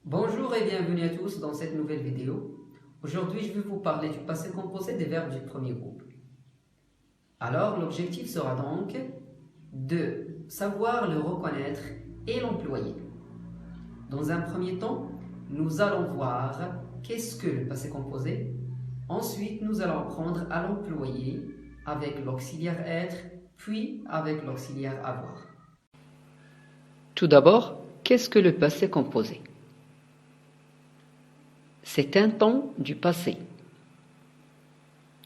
Bonjour et bienvenue à tous dans cette nouvelle vidéo. Aujourd'hui, je vais vous parler du passé composé des verbes du premier groupe. Alors, l'objectif sera donc de savoir le reconnaître et l'employer. Dans un premier temps, nous allons voir qu'est-ce que le passé composé. Ensuite, nous allons apprendre à l'employer avec l'auxiliaire être, puis avec l'auxiliaire avoir. Tout d'abord, qu'est-ce que le passé composé? C'est un temps du passé.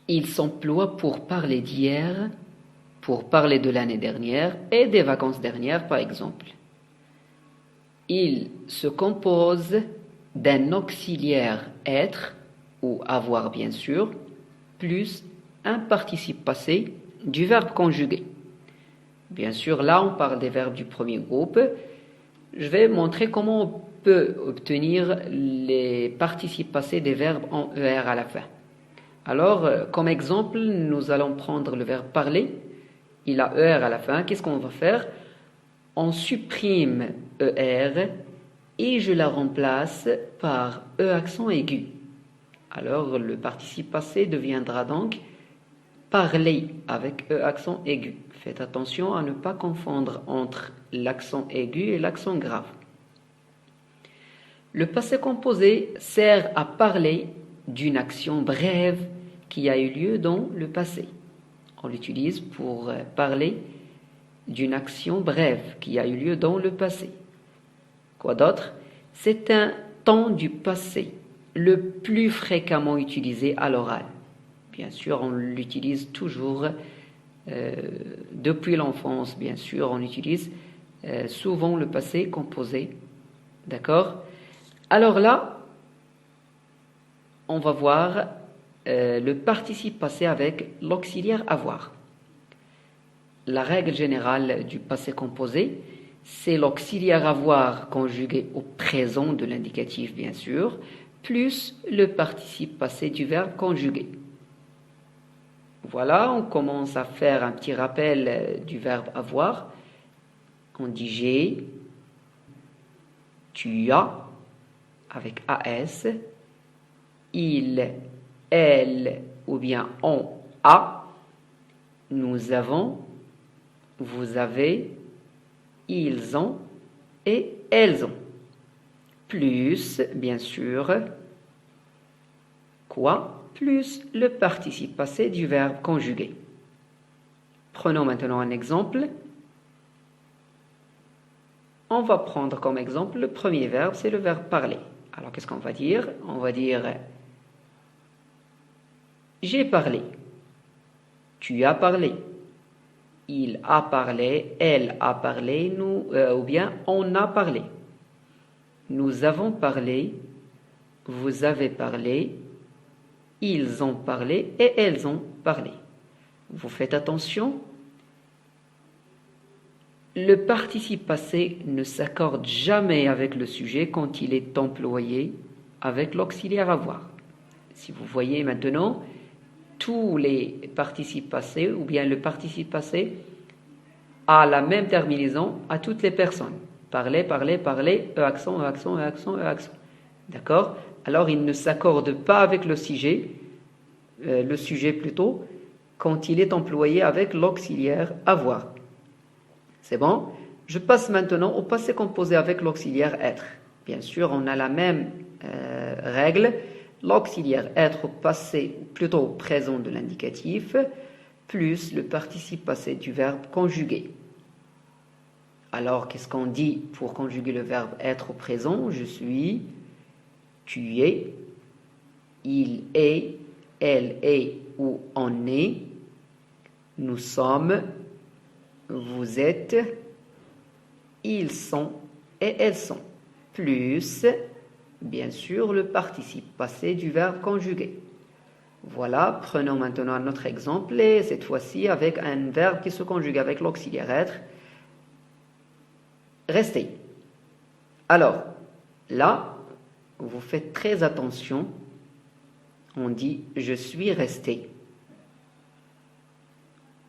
Il s'emploie pour parler d'hier, pour parler de l'année dernière et des vacances dernières, par exemple. Il se compose d'un auxiliaire être, ou avoir bien sûr, plus un participe passé du verbe conjugué. Bien sûr, là on parle des verbes du premier groupe. Je vais montrer comment on peut obtenir les participes passés des verbes en ER à la fin. Alors, comme exemple, nous allons prendre le verbe parler. Il a ER à la fin. Qu'est-ce qu'on va faire? On supprime ER et je la remplace par E accent aigu. Alors, le participe passé deviendra donc parler avec E accent aigu. Faites attention à ne pas confondre entre l'accent aigu et l'accent grave. Le passé composé sert à parler d'une action brève qui a eu lieu dans le passé. On l'utilise pour parler d'une action brève qui a eu lieu dans le passé. Quoi d'autre? C'est un temps du passé, le plus fréquemment utilisé à l'oral. Bien sûr, on l'utilise toujours depuis l'enfance, bien sûr, on utilise souvent le passé composé. D'accord? Alors là, on va voir le participe passé avec l'auxiliaire avoir. La règle générale du passé composé, c'est l'auxiliaire avoir conjugué au présent de l'indicatif, bien sûr, plus le participe passé du verbe conjugué. Voilà, on commence à faire un petit rappel du verbe avoir. On dit j'ai, tu as, avec AS, il, elle ou bien on a, nous avons, vous avez, ils ont et elles ont. Plus, bien sûr, quoi? Plus le participe passé du verbe conjugué. Prenons maintenant un exemple. On va prendre comme exemple le premier verbe, c'est le verbe parler. Alors qu'est-ce qu'on va dire? On va dire j'ai parlé, tu as parlé, il a parlé, elle a parlé, nous, ou bien on a parlé. Nous avons parlé, vous avez parlé, ils ont parlé et elles ont parlé. Vous faites attention, le participe passé ne s'accorde jamais avec le sujet quand il est employé avec l'auxiliaire avoir. Si vous voyez maintenant, tous les participes passés, ou bien le participe passé, a la même terminaison à toutes les personnes. Parler, parler, parler, E accent, E accent, E accent, E accent. D'accord? Alors, il ne s'accorde pas avec le sujet plutôt, quand il est employé avec l'auxiliaire avoir. C'est bon? Je passe maintenant au passé composé avec l'auxiliaire être. Bien sûr, on a la même règle. L'auxiliaire être au passé, plutôt au présent de l'indicatif, plus le participe passé du verbe conjugué. Alors, qu'est-ce qu'on dit pour conjuguer le verbe être au présent? Je suis, tu es, il est, elle est ou on est, nous sommes, vous êtes, ils sont et elles sont. Plus, bien sûr, le participe passé du verbe conjugué. Voilà, prenons maintenant un autre exemple, et cette fois-ci avec un verbe qui se conjugue avec l'auxiliaire être. Rester. Alors, là, vous faites très attention. On dit « je suis resté ».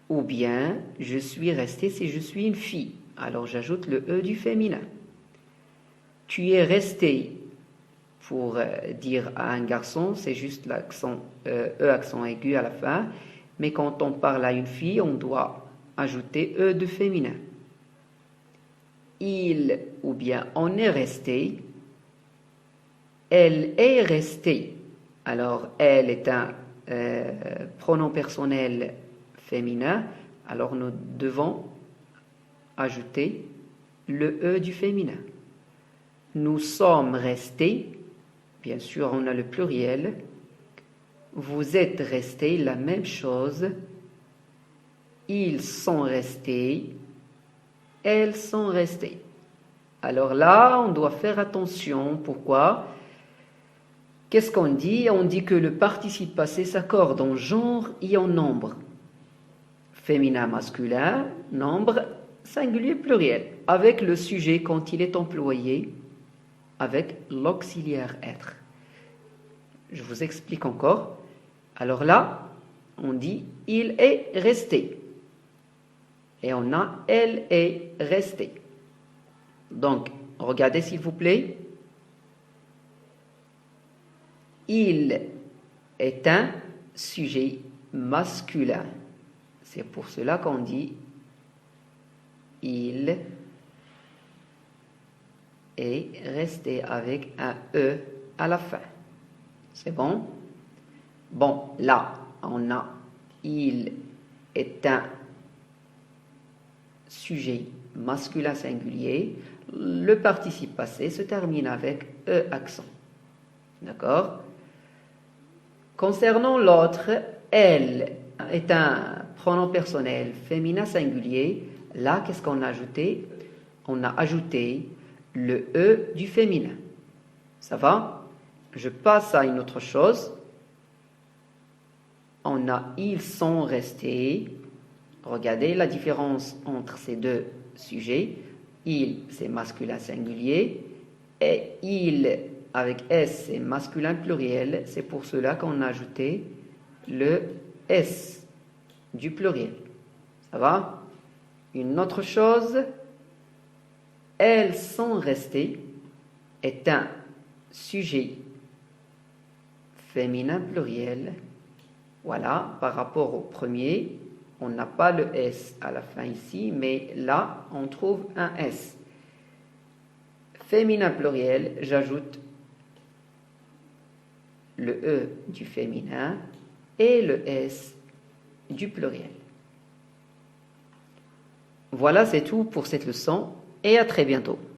Ou bien « je suis resté » si je suis une fille. Alors, j'ajoute le « e » du féminin. Tu es resté pour dire à un garçon, c'est juste l'accent E accent aigu à la fin. Mais quand on parle à une fille, on doit ajouter E de féminin. Il ou bien on est resté. Elle est restée. Alors, elle est un pronom personnel féminin. Alors, nous devons ajouter le E du féminin. Nous sommes restés. Bien sûr, on a le pluriel. Vous êtes restés, la même chose. Ils sont restés. Elles sont restées. Alors là, on doit faire attention. Pourquoi ? Qu'est-ce qu'on dit ? On dit que le participe passé s'accorde en genre et en nombre. Féminin, masculin, nombre, singulier, pluriel. Avec le sujet quand il est employé avec l'auxiliaire être. Je vous explique encore. Alors là, on dit « il est resté ». Et on a « elle est restée ». Donc, regardez s'il vous plaît. Il est un sujet masculin. C'est pour cela qu'on dit « il est resté » avec un « e » à la fin. C'est bon? Bon, là, on a « il est un sujet masculin singulier ». Le participe passé se termine avec « e » accent. D'accord? Concernant l'autre, elle est un pronom personnel féminin singulier. Là, qu'est-ce qu'on a ajouté? On a ajouté le E du féminin. Ça va? Je passe à une autre chose. On a « ils sont restés ». Regardez la différence entre ces deux sujets. « Il » c'est masculin singulier et « il » avec S, c'est masculin pluriel. C'est pour cela qu'on a ajouté le S du pluriel. Ça va? Une autre chose, elles sont restées est un sujet féminin pluriel. Voilà, par rapport au premier, on n'a pas le S à la fin ici, mais là, on trouve un S. Féminin pluriel, j'ajoute le E du féminin et le S du pluriel. Voilà, c'est tout pour cette leçon et à très bientôt.